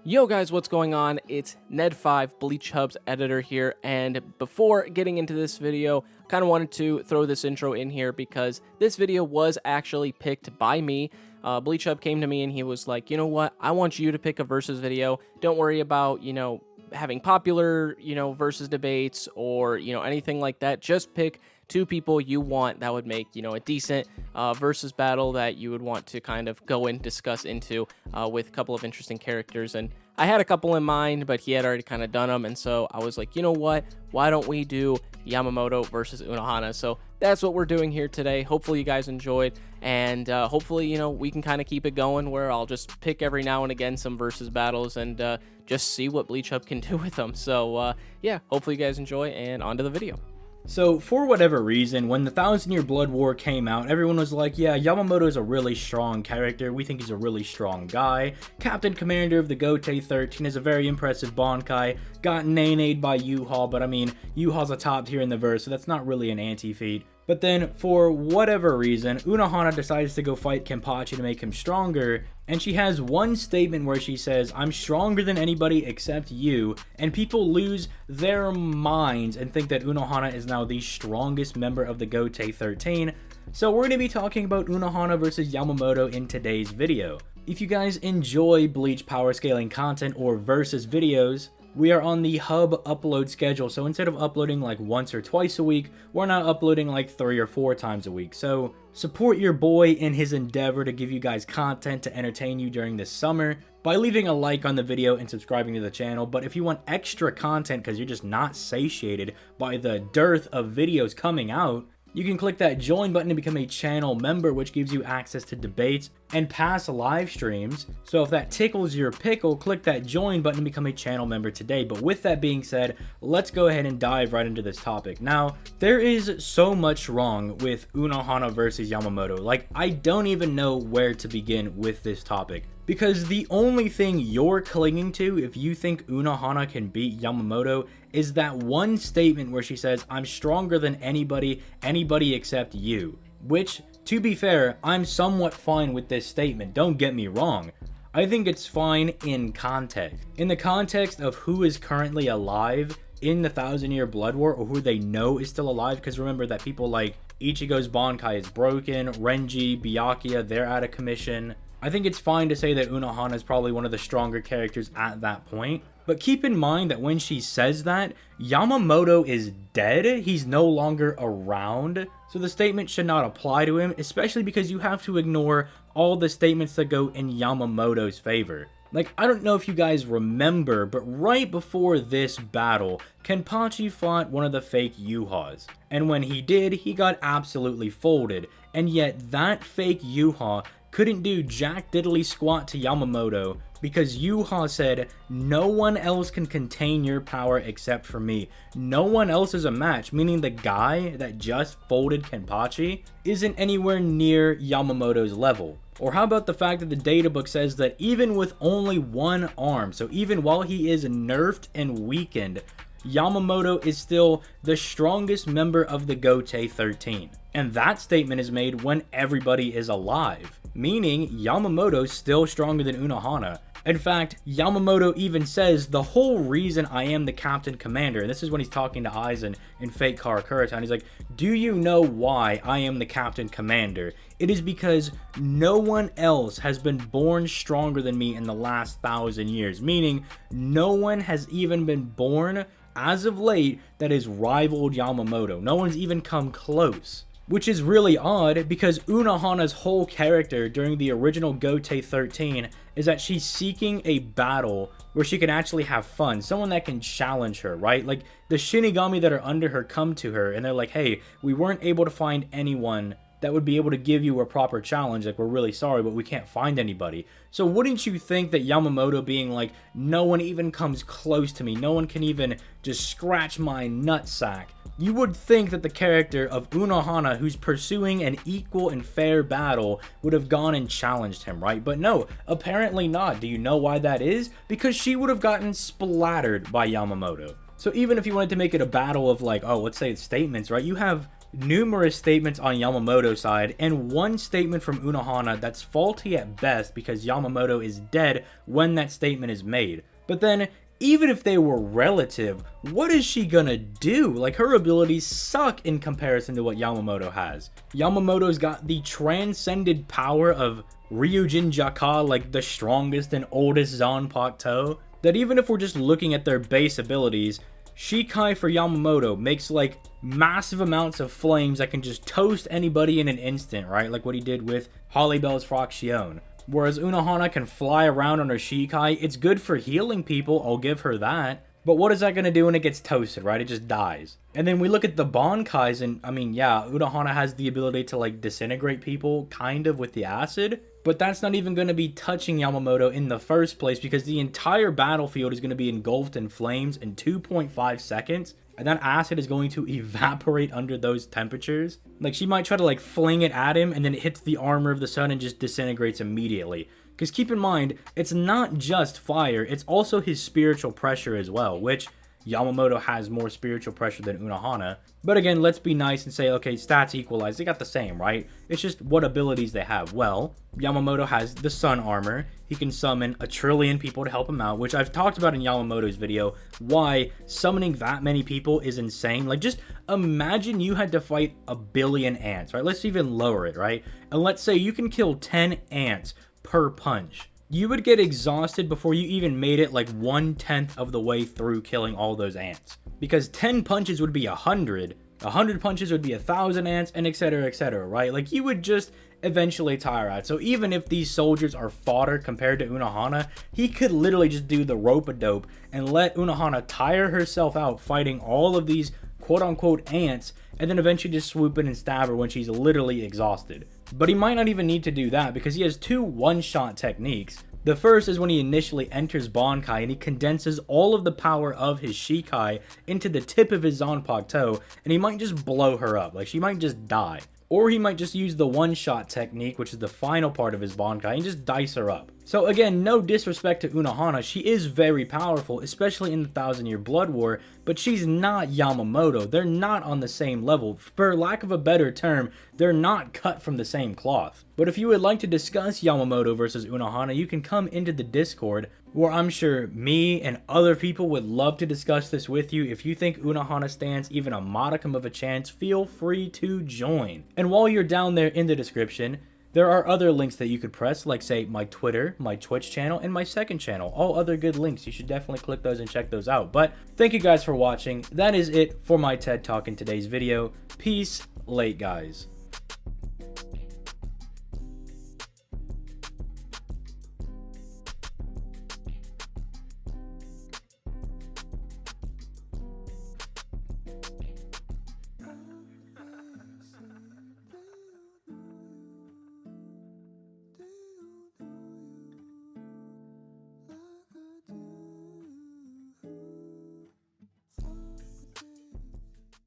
Yo guys, what's going on? It's Ned5, Bleach Hub's editor here, and before getting into this video, kind of wanted to throw this intro in here because this video was actually picked by me. Bleach Hub came to me and he was like, you know what, I want you to pick a versus video. Don't worry about, having popular, versus debates or, anything like that. Just pick two people you want that would make, a decent versus battle that you would want to kind of go and discuss into with a couple of interesting characters. And I had a couple in mind, but he had already kind of done them. And so I was like, you know what? Why don't we do Yamamoto versus Unohana? So that's what we're doing here today. Hopefully you guys enjoyed. And hopefully, we can kind of keep it going where I'll just pick every now and again some versus battles and just see what Bleach Hub can do with them. So yeah, hopefully you guys enjoy, and on to the video. So, for whatever reason, when the 1,000-Year Blood War came out, everyone was like, yeah, Yamamoto is a really strong character, we think he's a really strong guy. Captain Commander of the Gotei 13 is a very impressive Bankai, got nay-nayed by Yuha, but I mean, Yuha's a top tier in the verse, so that's not really an anti-feat. But then, for whatever reason, Unohana decides to go fight Kenpachi to make him stronger, and she has one statement where she says, I'm stronger than anybody except you, and people lose their minds and think that Unohana is now the strongest member of the Gotei 13. So we're going to be talking about Unohana versus Yamamoto in today's video. If you guys enjoy Bleach power scaling content or versus videos, we are on the hub upload schedule, so instead of uploading like once or twice a week, we're now uploading like 3 or 4 times a week. So support your boy in his endeavor to give you guys content to entertain you during this summer by leaving a like on the video and subscribing to the channel. But if you want extra content because you're just not satiated by the dearth of videos coming out, you can click that join button to become a channel member, which gives you access to debates and past live streams. So if that tickles your pickle, click that join button to become a channel member today. But with that being said, let's go ahead and dive right into this topic. Now, there is so much wrong with Unohana versus Yamamoto. Like, I don't even know where to begin with this topic, because the only thing you're clinging to if you think Unohana can beat Yamamoto is that one statement where she says, I'm stronger than anybody except you. Which, to be fair, I'm somewhat fine with this statement, don't get me wrong. I think it's fine in context. In the context of who is currently alive in the 1,000-Year Blood War, or who they know is still alive, because remember that people like Ichigo's Bankai is broken, Renji, Byakuya, they're out of commission. I think it's fine to say that Unohana is probably one of the stronger characters at that point. But keep in mind that when she says that, Yamamoto is dead. He's no longer around. So the statement should not apply to him, especially because you have to ignore all the statements that go in Yamamoto's favor. Like, I don't know if you guys remember, but right before this battle, Kenpachi fought one of the fake Yuhas. And when he did, he got absolutely folded. And yet that fake Yuha couldn't do jack diddly squat to Yamamoto because Yuha said, no one else can contain your power except for me. No one else is a match, meaning the guy that just folded Kenpachi isn't anywhere near Yamamoto's level. Or how about the fact that the databook says that even with only one arm, so even while he is nerfed and weakened, Yamamoto is still the strongest member of the Gotei 13. And that statement is made when everybody is alive, meaning Yamamoto's still stronger than Unohana. In fact, Yamamoto even says the whole reason I am the Captain Commander, and this is when he's talking to Aizen in Fate Karakura, he's like, do you know why I am the Captain Commander? It is because no one else has been born stronger than me in the last 1,000 years, meaning no one has even been born as of late that has rivaled Yamamoto. No one's even come close. Which is really odd because Unohana's whole character during the original Gotei 13 is that she's seeking a battle where she can actually have fun. Someone that can challenge her, right? Like, the Shinigami that are under her come to her and they're like, hey, we weren't able to find anyone that would be able to give you a proper challenge. Like, we're really sorry, but we can't find anybody. So wouldn't you think that Yamamoto being like, no one even comes close to me, no one can even just scratch my nutsack, you would think that the character of Unohana, who's pursuing an equal and fair battle, would have gone and challenged him, right? But no, apparently not. Do you know why that is? Because she would have gotten splattered by Yamamoto. So even if you wanted to make it a battle of like, oh, let's say it's statements, right? You have numerous statements on Yamamoto's side and one statement from Unohana that's faulty at best because Yamamoto is dead when that statement is made. But then, even if they were relative, what is she gonna do? Like, her abilities suck in comparison to what Yamamoto has. Yamamoto's got the transcended power of Ryujin Jaka, like the strongest and oldest Zanpakuto, that even if we're just looking at their base abilities, Shikai for Yamamoto makes like massive amounts of flames that can just toast anybody in an instant, right? Like what he did with Hollybell's Fraction. Whereas Unohana can fly around on her Shikai. It's good for healing people, I'll give her that. But what is that going to do when it gets toasted, right? It just dies. And then we look at the Bankais, and I mean, yeah, Unohana has the ability to like disintegrate people kind of with the acid. But that's not even going to be touching Yamamoto in the first place because the entire battlefield is going to be engulfed in flames in 2.5 seconds. And that acid is going to evaporate under those temperatures. Like, she might try to like fling it at him and then it hits the armor of the sun and just disintegrates immediately. Because keep in mind, it's not just fire, it's also his spiritual pressure as well, which Yamamoto has more spiritual pressure than Unohana. But again, let's be nice and say, okay, stats equalize. They got the same, right? It's just what abilities they have. Well, Yamamoto has the sun armor. He can summon a trillion people to help him out, which I've talked about in Yamamoto's video, why summoning that many people is insane. Like, just imagine you had to fight a billion ants, right? Let's even lower it, right? And let's say you can kill 10 ants per punch. You would get exhausted before you even made it like 1/10 of the way through killing all those ants. Because 10 punches would be 100, 100 punches would be 1,000 ants, and etc, right? Like, you would just eventually tire out. So even if these soldiers are fodder compared to Unohana, he could literally just do the rope-a-dope and let Unohana tire herself out fighting all of these quote-unquote ants, and then eventually just swoop in and stab her when she's literally exhausted. But he might not even need to do that because he has two one-shot techniques. The first is when he initially enters Bankai and he condenses all of the power of his Shikai into the tip of his Zanpakuto, and he might just blow her up. Like, she might just die. Or he might just use the one-shot technique, which is the final part of his Bankai, and just dice her up. So again, no disrespect to Unohana, she is very powerful, especially in the 1,000-Year Blood War, but she's not Yamamoto. They're not on the same level. For lack of a better term, they're not cut from the same cloth. But if you would like to discuss Yamamoto versus Unohana, you can come into the Discord, where I'm sure me and other people would love to discuss this with you. If you think Unohana stands even a modicum of a chance, feel free to join. And while you're down there in the description, there are other links that you could press, like say my Twitter, my Twitch channel, and my second channel. All other good links. You should definitely click those and check those out. But thank you guys for watching. That is it for my TED Talk in today's video. Peace, late guys.